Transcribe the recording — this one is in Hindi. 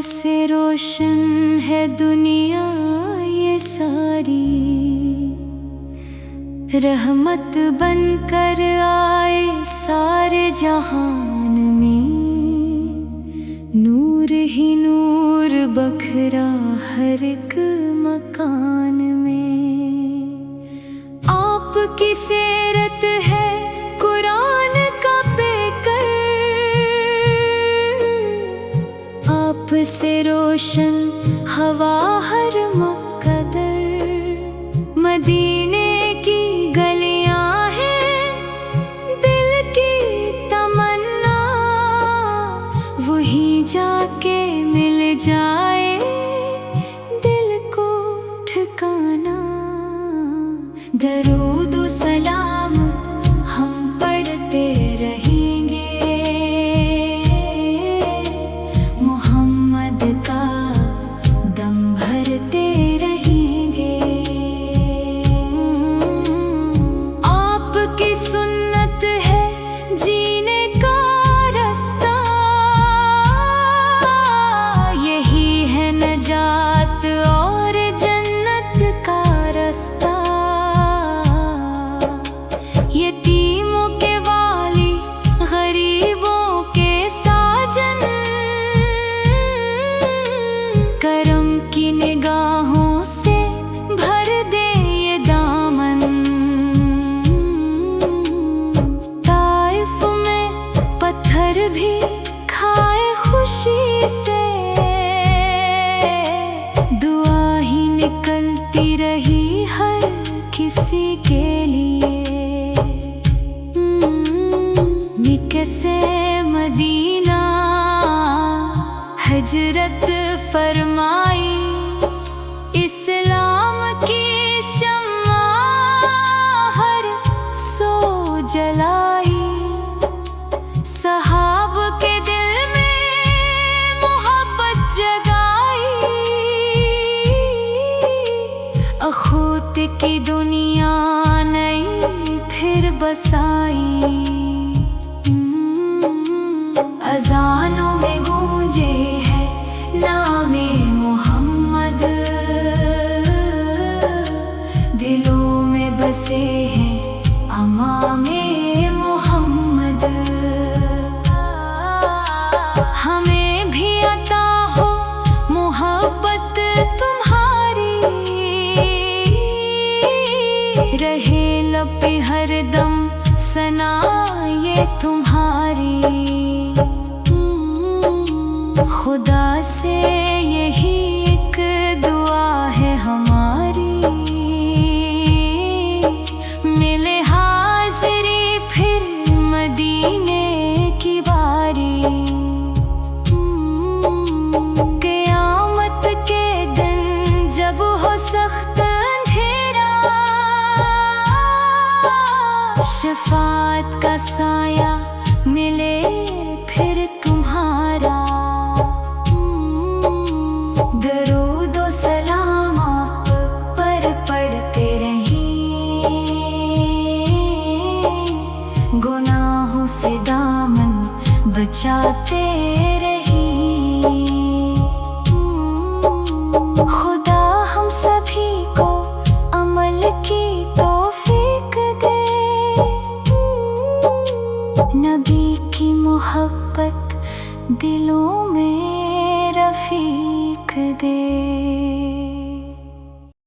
से रोशन है दुनिया ये सारी, रहमत बनकर आए सारे जहान में। नूर ही नूर बखरा हर एक मकान में। आपकी सीरत है कुरान का पेकर, आप से रोशन हवा हर मुक़द्दर। मदीने की गलियां हैं दिल की तमन्ना, वहीं जाके मिल जाए दिल को ठिकाना। दरूद सलाम हम पढ़ते रहेंगे, मोहम्मद का दम भरते रहेंगे। आपकी सुन्नत है जीने का रास्ता, यही है नजात और जन्नत का रास्ता। यतीमों के वाली गरीबों के साजन, करम की निगाहों से भर दे ये दामन। ताइफ में पत्थर भी खाए खुशी से, दुआ ही निकलती रही हर किसी के लिए। मक्के से मदीना हिजरत फरमाई, इस्लाम की शम्मा हर सो जलाई। सहाब के दिल में मोहब्बत जगाई, अखूत की दुनिया नई फिर बसाई। अज़ानों में गूंजे है नामे मोहम्मद, दिलों में बसे हैं अमामे मोहम्मद। हमें भी अता हो मोहब्बत तुम्हारी, रहे लब पे हरदम सना ये तुम्हारी। खुदा से यही एक दुआ है हमारी, मिले हाज़िरी फिर मदीने की बारी। क़यामत के दिन जब हो सख्त अंधेरा, शफ़ाअत का साया मिले फिर तुम्हारा। दरूद सलाम आप पर पढ़ते रहें, गुनाहों से दामन बचाते रहें। खुदा हम सभी को अमल की तौफीक दे, नबी की मोहब्बत दिलों में रफ़ीक दे।